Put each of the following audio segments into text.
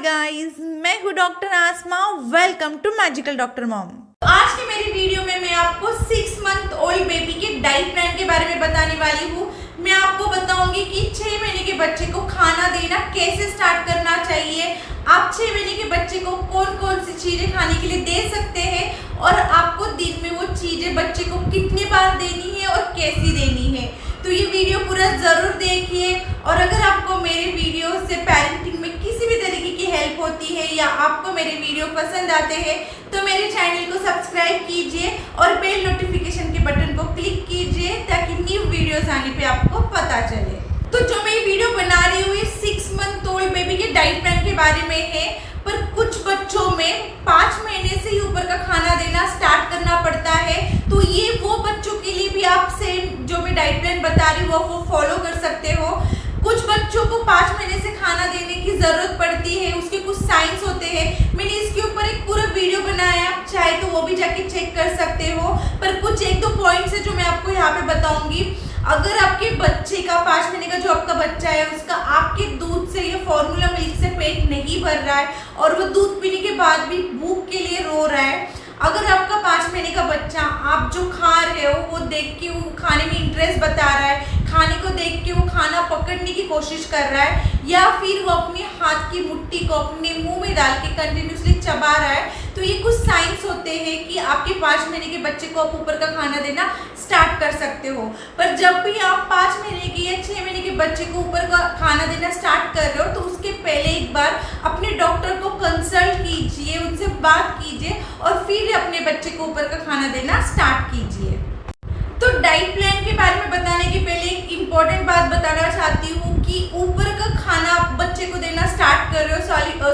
Guys, मैं हूँ doctor Asma. Welcome to magical doctor mom. आज की मेरी वीडियो में मैं आपको 6 मंथ ओल्ड बेबी के डाइट प्लान के बारे में बताने वाली हूँ। मैं आपको बताऊंगी कि 6 महीने के बच्चे को खाना देना कैसे स्टार्ट करना चाहिए, आप 6 महीने के बच्चे को कौन कौन सी चीजें खाने के लिए दे सकते हैं और आपको दिन में वो चीजें बच्चे को कितनी बार देनी है और कैसी देनी है। तो ये वीडियो पूरा जरूर देखिए। और अगर आपको मेरे वीडियो से पेरेंटिंग में किसी भी तरीके की हेल्प होती है या आपको मेरे वीडियो पसंद आते हैं तो मेरे चैनल को सब्सक्राइब कीजिए और बेल नोटिफिकेशन के बटन को क्लिक कीजिए ताकि न्यू वीडियोस आने पे आपको पता चले। तो जो मैं वीडियो बना रही हूँ 6 मंथ ओल्ड बेबी के डाइट प्लान के बारे में है, पर कुछ बच्चों में 5 महीने से ही ऊपर का खाना देना स्टार्ट करना पड़ता है। तो ये वो बच्चों के लिए भी आप सेम जो मैं डाइट प्लान बता रही हूँ वो फॉलो कर सकते हो। कुछ बच्चों को 5 महीने से खाना देने की जरूरत पड़ती है, उसके कुछ साइंस होते हैं। मैंने इसके ऊपर एक पूरा वीडियो बनाया, आप चाहे तो वो भी जाके चेक कर सकते हो। पर कुछ 1-2 पॉइंट्स है जो मैं आपको यहाँ पे बताऊंगी। अगर आपके बच्चे का 5 महीने का जो आपका बच्चा है उसका आपके दूध से या फॉर्मूला मिल्क से पेट नहीं भर रहा है और वो दूध पीने के बाद भी भूख के लिए रो रहा है, अगर आपका 5 महीने का बच्चा आप जो खा रहे हो वो देख के वो खाने में इंटरेस्ट बता रहा है, खाने को देख के वो खाना पकड़ने की कोशिश कर रहा है, या फिर वो अपने हाथ की मुट्ठी को अपने मुंह में डाल के कंटिन्यूसली चबा रहा है, तो ये कुछ साइंस होते हैं कि आपके 5 महीने के बच्चे को आप ऊपर का खाना देना स्टार्ट कर सकते हो। पर जब भी आप 5 महीने के या 6 महीने के बच्चे को ऊपर का खाना देना स्टार्ट कर रहे हो तो उसके पहले एक बार अपने डॉक्टर को कंसल्ट कीजिए, उनसे बात कीजिए और फिर अपने बच्चे को ऊपर का खाना देना स्टार्ट कीजिए। तो डाइट प्लान के बारे में बताने के पहले एक इम्पॉर्टेंट बात बताना चाहती हूँ कि ऊपर का खाना आप बच्चे को देना स्टार्ट कर रहे हो,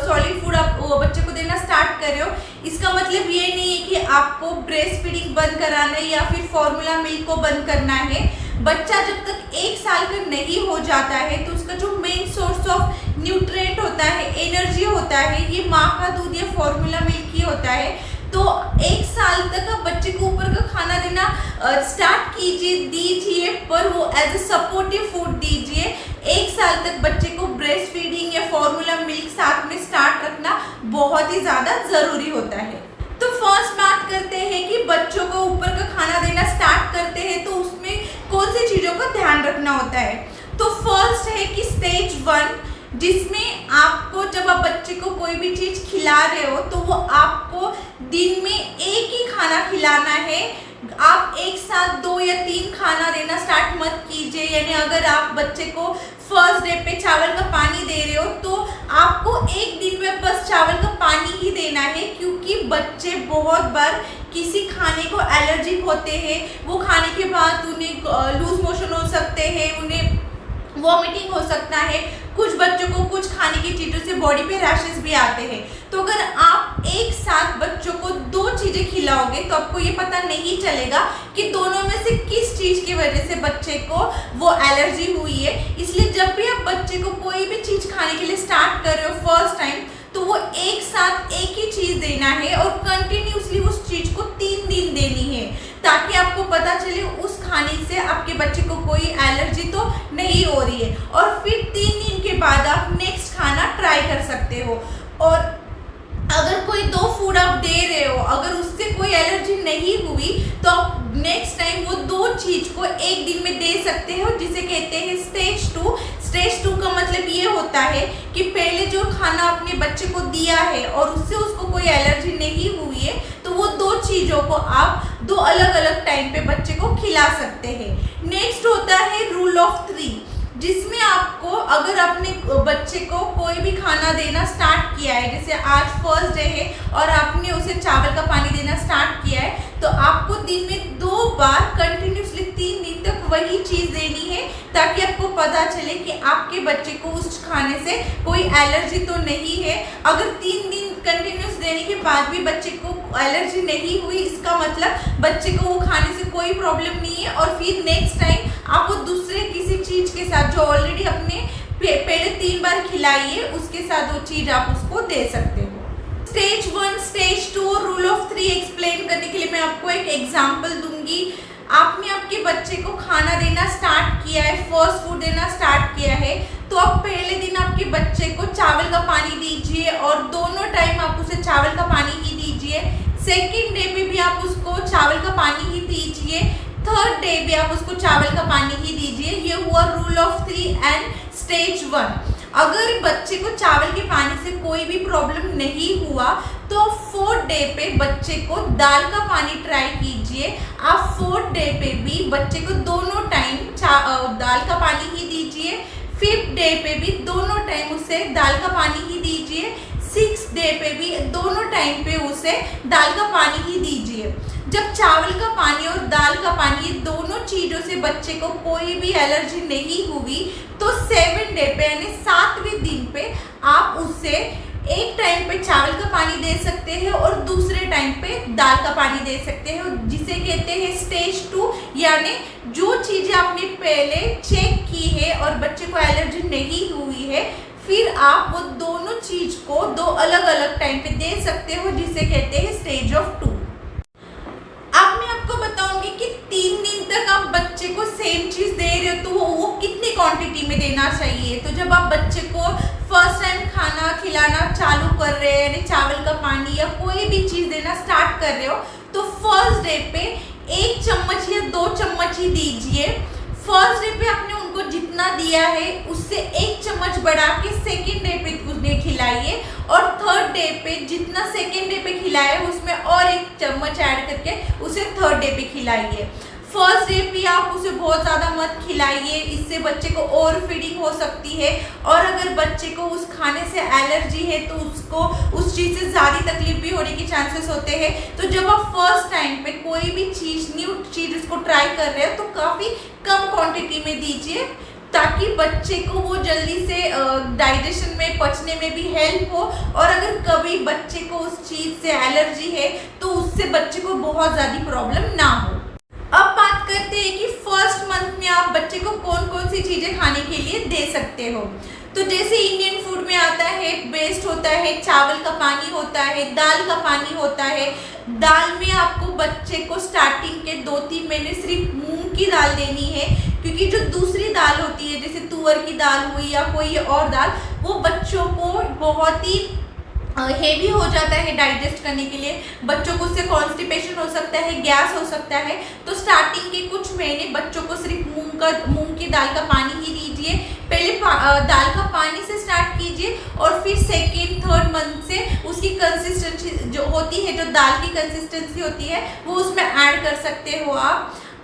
सॉलिड फूड आप बच्चे को देना स्टार्ट कर रहे हो, इसका मतलब ये नहीं है कि आपको ब्रेस्ट फीडिंग बंद कराना है या फिर फॉर्मूला मिल्क को बंद करना है। बच्चा जब तक 1 साल का नहीं हो जाता है तो उसका जो मेन सोर्स ऑफ न्यूट्रिएंट होता है, एनर्जी होता है, ये माँ का दूध या फॉर्मूला मिल्क ही होता है। तो 1 साल तक आप बच्चे को ऊपर का खाना देना स्टार्ट कीजिए, दीजिए, पर वो एज ए सपोर्टिव फूड दीजिए। 1 साल तक बच्चे को ब्रेस्ट फीडिंग या फॉर्मूला मिल्क साथ में स्टार्ट रखना बहुत ही ज़्यादा ज़रूरी होता है। तो फर्स्ट बात करते हैं कि बच्चों को ऊपर का खाना देना स्टार्ट करते हैं तो उसमें कौन सी चीज़ों का ध्यान रखना होता है। तो फर्स्ट है कि स्टेज 1, जिसमें आपको जब आप बच्चे को कोई भी चीज़ खिला रहे हो तो वो आपको दिन में एक ही खाना खिलाना है। आप एक साथ 2 या 3 खाना देना स्टार्ट मत कीजिए। यानी अगर आप बच्चे को फर्स्ट डे पे चावल का पानी दे रहे हो तो आपको एक दिन में बस चावल का पानी ही देना है, क्योंकि बच्चे बहुत बार किसी खाने को एलर्जिक होते हैं। वो खाने के बाद उन्हें लूज मोशन हो सकते हैं, उन्हें वॉमिटिंग हो सकता है, कुछ बच्चों को कुछ खाने की चीज़ों से बॉडी पे रैशेस भी आते हैं। तो अगर आप एक साथ बच्चों को 2 चीज़ें खिलाओगे तो आपको ये पता नहीं चलेगा कि दोनों में से किस चीज़ की वजह से बच्चे को वो एलर्जी हुई है। इसलिए जब भी आप बच्चे को कोई भी चीज़ खाने के लिए स्टार्ट कर रहे हो फर्स्ट टाइम तो वो एक साथ एक ही चीज़ देना है और कंटिन्यूसली उस चीज़ को 3 दिन देनी है, ताकि आपको पता चले उस खाने से आपके बच्चे को कोई एलर्जी तो नहीं हो रही है। और फिर 3 दिन के बाद आप नेक्स्ट खाना ट्राई कर सकते हो। और अगर कोई 2 फूड आप दे रहे हो, अगर उससे कोई एलर्जी नहीं हुई तो आप नेक्स्ट टाइम वो 2 चीज़ को एक दिन में दे सकते हो, जिसे कहते हैं स्टेज 2। स्टेज 2 का मतलब ये होता है कि पहले जो खाना अपने बच्चे को दिया है और उससे उसको कोई एलर्जी नहीं हुई है तो वो 2 चीज़ों को आप 2 अलग अलग टाइम पे बच्चे को खिला सकते हैं। नेक्स्ट होता है रूल ऑफ 3, जिसमें आपको अगर अपने बच्चे को कोई भी खाना देना स्टार्ट किया है, जैसे आज फर्स्ट डे है और आपने उसे चावल का पानी देना स्टार्ट किया है, तो आपको दिन में 2 बार कंटिन्यूसली 3 दिन तक वही चीज़ देनी है, ताकि आपको पता चले कि आपके बच्चे को उस खाने से कोई एलर्जी तो नहीं है। अगर 3 दिन कंटिन्यूस देने के बाद भी बच्चे को एलर्जी नहीं हुई, इसका मतलब बच्चे को वो खाने से कोई प्रॉब्लम नहीं है। और फिर नेक्स्ट टाइम आप वो दूसरे किसी चीज़ के साथ जो ऑलरेडी अपने पहले 3 बार खिलाई है उसके साथ वो चीज़ आप उसको दे सकते हो। स्टेज 1, स्टेज 2 और रूल ऑफ 3 एक्सप्लेन करने के लिए मैं आपको एक एग्जाम्पल दूंगी। आपने आपके बच्चे को खाना देना स्टार्ट किया है, फर्स्ट फूड देना स्टार्ट किया है, तो आप पहले दिन आपके बच्चे को चावल का पानी दीजिए सेकेंड डे पे भी आप उसको चावल का पानी ही दीजिए, थर्ड डे भी आप उसको चावल का पानी ही दीजिए। ये हुआ रूल ऑफ 3 एंड स्टेज 1। अगर बच्चे को चावल के पानी से कोई भी प्रॉब्लम नहीं हुआ तो फोर्थ डे पे बच्चे को दाल का पानी ट्राई कीजिए। आप फोर्थ डे पे भी बच्चे को दोनों टाइम दाल का पानी ही दीजिए। फिफ्थ डे पे भी दोनों टाइम उसे दाल का पानी ही दीजिए। सिक्स डे पे भी दोनों टाइम पे उसे दाल का पानी ही दीजिए। जब चावल का पानी और दाल का पानी ये दोनों चीज़ों से बच्चे को कोई भी एलर्जी नहीं हुई तो 7 डे पे यानी 7वें दिन पे आप उसे एक टाइम पे चावल का पानी दे सकते हैं और दूसरे टाइम पे दाल का पानी दे सकते हैं, जिसे कहते हैं स्टेज 2। यानी जो चीज़ें आपने पहले चेक की है और बच्चे को एलर्जी नहीं हुई है, फिर आप वो दोनों चीज को 2 अलग अलग टाइम पे दे सकते हो, जिसे कहते हैं स्टेज ऑफ 2। अब मैं आपको बताऊंगी कि 3 दिन तक आप बच्चे को सेम चीज दे रहे हो तो वो कितनी क्वांटिटी में देना चाहिए। तो जब आप बच्चे को फर्स्ट टाइम खाना खिलाना चालू कर रहे हैं, यानी चावल का पानी या कोई भी चीज देना स्टार्ट कर रहे हो, तो फर्स्ट डे पे 1 चम्मच या 2 चम्मच ही दीजिए। फर्स्ट डे पे आपने उनको जितना दिया है उससे 1 चम्मच बढ़ा के सेकेंड डे पे उन्हें खिलाइए, और थर्ड डे पे जितना सेकेंड डे पे खिलाए उसमें और 1 चम्मच ऐड करके उसे थर्ड डे पे खिलाइए। फर्स्ट डे पे आप उसे बहुत ज़्यादा मत खिलाइए, इससे बच्चे को ओवर फीडिंग हो सकती है, और अगर बच्चे को उस खाने से एलर्जी है तो उसको उस चीज़ से ज़्यादा तकलीफ भी होने के चांसेस होते हैं। तो जब आप फर्स्ट टाइम पे कोई भी चीज़ न्यू चीज़ उसको ट्राई कर रहे हो तो काफ़ी कम क्वांटिटी में दीजिए, ताकि बच्चे को वो जल्दी से डाइजेशन में पचने में भी हेल्प हो, और अगर कभी बच्चे को उस चीज़ से एलर्जी है तो उससे बच्चे को बहुत ज़्यादा प्रॉब्लम ना हो। अब बात करते हैं कि फर्स्ट मंथ में आप बच्चे को कौन कौन सी चीज़ें खाने के लिए दे सकते हो। तो जैसे इंडियन फूड में आता है, बेस्ट होता है, चावल का पानी होता है, दाल का पानी होता है। दाल में आपको बच्चे को स्टार्टिंग के 2-3 महीने सिर्फ मूंग की दाल देनी है, क्योंकि जो दूसरी दाल होती है जैसे तुअर की दाल हुई या कोई और दाल, वो बच्चों को बहुत ही हेवी हो जाता है डाइजेस्ट करने के लिए। बच्चों को उससे कॉन्स्टिपेशन हो सकता है, गैस हो सकता है। तो स्टार्टिंग के कुछ महीने बच्चों को सिर्फ मूंग की दाल का पानी ही दीजिए। पहले दाल का पानी से स्टार्ट कीजिए, और फिर सेकेंड थर्ड मंथ से उसकी कंसिस्टेंसी जो होती है, जो दाल की कंसिस्टेंसी होती है, वो उसमें ऐड कर सकते हो।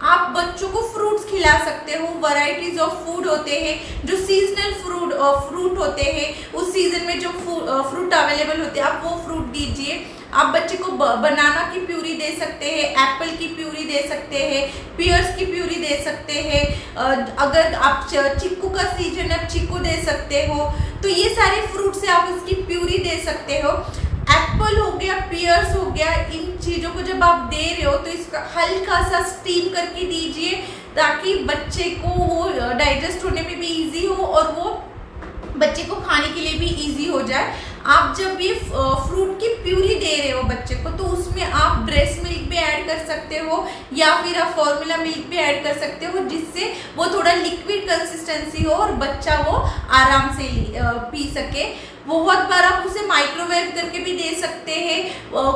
आप बच्चों को फ्रूट्स खिला सकते हो। वैरायटीज ऑफ फूड होते हैं, जो सीजनल फ्रूट होते हैं, उस सीजन में जो फ्रूट अवेलेबल होते हैं आप वो फ्रूट दीजिए। आप बच्चे को बनाना की प्यूरी दे सकते हैं, एप्पल की प्यूरी दे सकते हैं, पियर्स की प्यूरी दे सकते हैं। अगर आप चिक्कू का सीजन है, चिक्कू दे सकते हो। तो ये सारे फ्रूट से आप उसकी प्यूरी दे सकते हो। एप्पल हो गया, पियर्स हो गया, इन चीज़ों को जब आप दे रहे हो तो इसका हल्का सा स्टीम करके दीजिए, ताकि बच्चे को वो डाइजेस्ट होने में भी इजी हो और वो बच्चे को खाने के लिए भी इजी हो जाए। आप जब ये फ्रूट की प्यूरी दे रहे हो बच्चे को, तो उसमें आप ब्रेस्ट मिल्क भी ऐड कर सकते हो, या फिर आप फॉर्मूला मिल्क भी ऐड कर सकते हो, जिससे वो थोड़ा लिक्विड कंसिस्टेंसी हो और बच्चा वो आराम से पी सके। बहुत बार आप उसे माइक्रोवेव करके भी दे सकते हैं।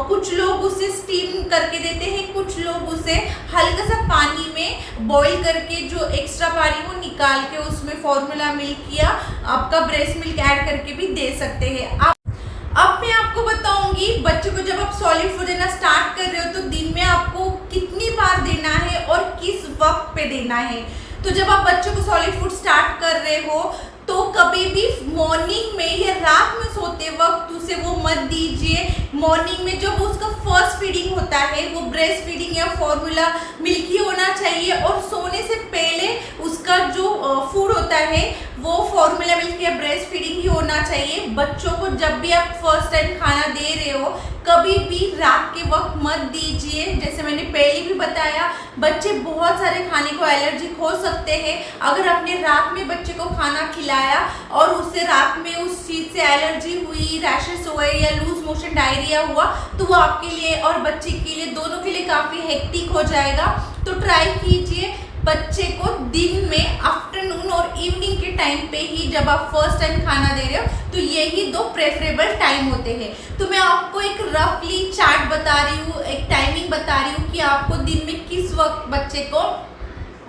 कुछ लोग उसे स्टीम करके देते हैं, कुछ लोग उसे हल्का सा पानी में बॉईल करके जो एक्स्ट्रा पानी वो निकाल के उसमें फॉर्मूला मिल्क या आपका ब्रेस्ट मिल्क ऐड करके भी दे सकते हैं। अब मैं आपको बताऊंगी बच्चे को जब आप सॉलिड फूड देना स्टार्ट कर रहे हो तो दिन में आपको कितनी बार देना है और किस वक्त पे देना है। तो जब आप बच्चे को सॉलिड फूड स्टार्ट कर रहे हो तो कभी भी मॉर्निंग में या रात में सोते वक्त उसे वो मत दीजिए। मॉर्निंग में जब उसका फर्स्ट फीडिंग होता है वो ब्रेस्ट फीडिंग या फॉर्मूला मिल्क ही होना चाहिए, और सोने से पहले उसका जो फूड होता है वो फॉर्मूला मिल्क या ब्रेस्ट फीडिंग ही होना चाहिए। बच्चों को जब भी आप फर्स्ट टाइम खाना दे रहे हो कभी भी रात के वक्त मत दीजिए। जैसे मैंने पहले भी बताया, बच्चे बहुत सारे खाने को एलर्जिक हो सकते हैं। अगर आपने रात में बच्चे को खाना खिलाया और उससे रात में उस चीज़ से एलर्जी हुई, रैशेस हुए या लूज मोशन डायरिया हुआ, तो वो आपके लिए और बच्चे के लिए दोनों के लिए काफ़ी हेक्टिक हो जाएगा। तो ट्राई कीजिए बच्चे को दिन में आफ्टरनून और इवनिंग के टाइम पे ही, जब आप फर्स्ट टाइम खाना दे रहे हो, तो यही 2 प्रेफरेबल टाइम होते हैं। तो मैं आपको एक रफली चार्ट बता रही हूँ, एक टाइमिंग बता रही हूँ कि आपको दिन में किस वक्त बच्चे को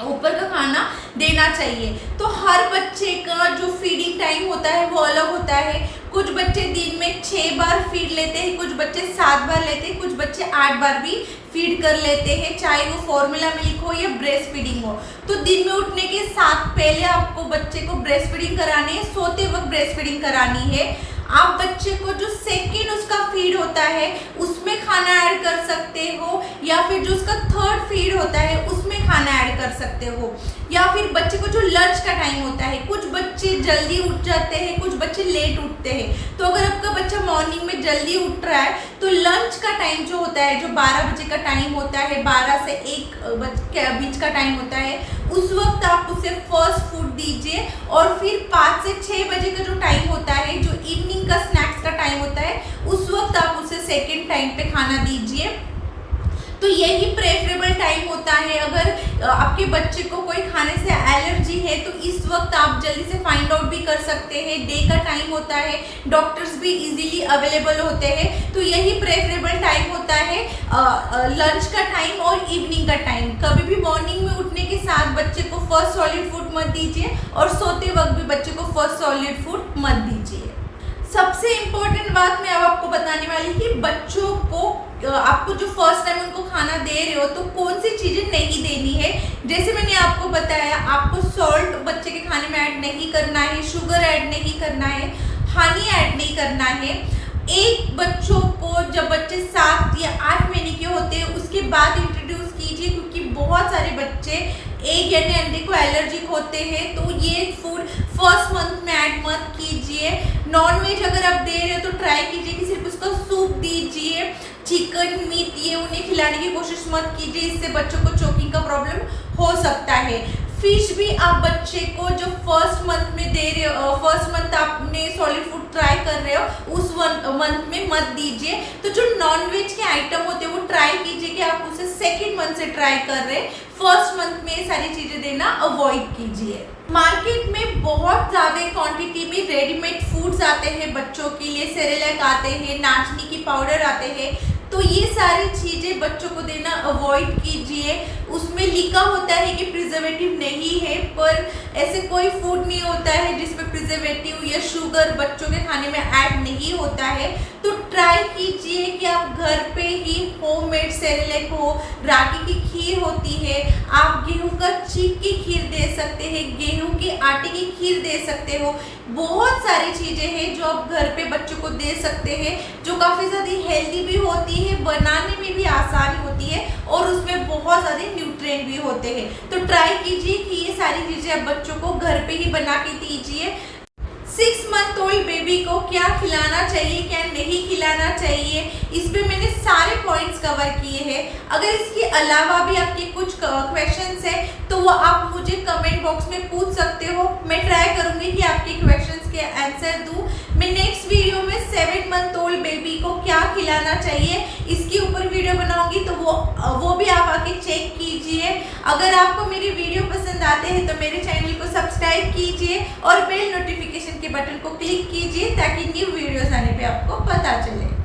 ऊपर का खाना देना चाहिए। तो हर बच्चे का जो फीडिंग टाइम होता है वो अलग होता है। कुछ बच्चे दिन में 6 बार फीड लेते हैं, कुछ बच्चे 7 बार लेते हैं, कुछ बच्चे 8 बार भी फीड कर लेते हैं, चाहे वो फॉर्मूला मिल्क हो या ब्रेस्ट फीडिंग हो। तो दिन में उठने के साथ पहले आपको बच्चे को ब्रेस्ट फीडिंग करानी है, सोते वक्त ब्रेस्ट फीडिंग करानी है। आप बच्चे को जो सेकेंड उसका फीड होता है उसमें खाना ऐड कर सकते हो, या फिर जो उसका थर्ड फीड होता है उसमें खाना ऐड कर सकते हो, या फिर बच्चे को जो लंच का टाइम होता है, कुछ बच्चे जल्दी उठ जाते हैं, कुछ बच्चे लेट उठते हैं। तो अगर आपका बच्चा मॉर्निंग में जल्दी उठ रहा है तो लंच का टाइम जो होता है, जो 12 बजे का टाइम होता है, 12 से 1 के बीच का टाइम होता है, उस वक्त आप उसे फर्स्ट फूड दीजिए। और फिर 5 से 6 बजे का जो टाइम होता है, जो इवनिंग का स्नैक्स का टाइम होता है, उस वक्त आप उसे सेकेंड टाइम पे खाना दीजिए। तो यही प्रेफरेबल टाइम होता है। अगर आपके बच्चे को कोई खाने से एलर्जी है तो इस वक्त आप जल्दी से फाइंड आउट भी कर सकते हैं। डे का टाइम होता है, डॉक्टर्स भी इजीली अवेलेबल होते हैं। तो यही प्रेफरेबल टाइम होता है, लंच का टाइम और इवनिंग का टाइम। कभी भी मॉर्निंग में उठने के साथ बच्चे को फर्स्ट सॉलिड फूड मत दीजिए, और सोते वक्त भी बच्चे को फर्स्ट सॉलिड फूड मत दीजिए। सबसे इम्पोर्टेंट बात मैं अब आपको बताने वाली कि बच्चों को आपको जो फर्स्ट टाइम उनको खाना दे रहे हो तो कौन सी चीज़ें नहीं देनी है। जैसे मैंने आपको बताया, आपको सॉल्ट बच्चे के खाने में ऐड नहीं करना है, शुगर ऐड नहीं करना है, हनी ऐड नहीं करना है। एक बच्चों को जब बच्चे 7 या 8 महीने के होते हैं उसके बाद इंट्रोड्यूस कीजिए, क्योंकि बहुत सारे बच्चे एग यानी अंडे को एलर्जिक होते हैं। तो ये फूड फर्स्ट मंथ में ऐड मत कीजिए। नॉनवेज अगर आप दे रहे हो तो ट्राई कीजिए कि सिर्फ उसका सूप दीजिए। चिकन, मीट ये उन्हें खिलाने की कोशिश मत कीजिए, इससे बच्चों को चोकिंग का प्रॉब्लम हो सकता है। फिश भी आप बच्चे को जो फर्स्ट मंथ में दे रहे हो, फर्स्ट मंथ आपने सॉलिड फूड ट्राई कर रहे हो उस मंथ में मत दीजिए। तो जो नॉनवेज के आइटम होते हैं वो ट्राई कीजिए कि आप उसे सेकेंड मंथ से ट्राई कर रहे हैं, फर्स्ट मंथ में सारी चीजें देना अवॉइड कीजिए। मार्केट में बहुत ज़्यादा क्वांटिटी में रेडीमेड फूड्स आते हैं बच्चों के लिए, सेरेलैक आते हैं, नाचनी की पाउडर आते हैं। तो ये सारी चीज़ें बच्चों को देना अवॉइड कीजिए। उसमें लिखा होता है कि प्रिजर्वेटिव नहीं है, पर ऐसे कोई फूड नहीं होता है जिसमें प्रिजर्वेटिव या शुगर बच्चों के खाने में ऐड नहीं होता है। तो ट्राई कीजिए कि आप घर पे ही होममेड सेरेलैक हो, रागी की खीर होती है, आप गेहूं का चीक की खीर दे सकते हैं, गेहूं के आटे की खीर दे सकते हो। बहुत सारी चीज़ें हैं जो आप घर पे बच्चों को दे सकते हैं, जो काफ़ी ज़्यादा हेल्दी भी होती है, बनाने में भी आसानी होती है, और उसमें बहुत ज़्यादा न्यूट्रिएंट भी होते हैं। तो ट्राई कीजिए कि ये सारी चीज़ें आप बच्चों को घर पे ही बना के दीजिए। 6 मंथ ओल्ड बेबी को क्या खिलाना चाहिए, क्या नहीं खिलाना चाहिए, इस पे मैंने सारे पॉइंट्स कवर किए हैं। अगर इसके अलावा भी आपके कुछ क्वेश्चंस है तो वो आप मुझे कमेंट बॉक्स में पूछ सकते हो। मैं ट्राई करूँगी कि आपके क्वेश्चंस के आंसर दूँ। मैं नेक्स्ट वीडियो में 7 मंथ ओल्ड बेबी को क्या खिलाना चाहिए इसके ऊपर वीडियो बनाऊंगी, तो वो भी आप आके चेक कीजिए। अगर आपको मेरे वीडियो पसंद आते हैं तो मेरे चैनल को सब्सक्राइब कीजिए और बेल नोटिफिकेशन के बटन को क्लिक कीजिए ताकि न्यू वीडियोस आने पे आपको पता चले।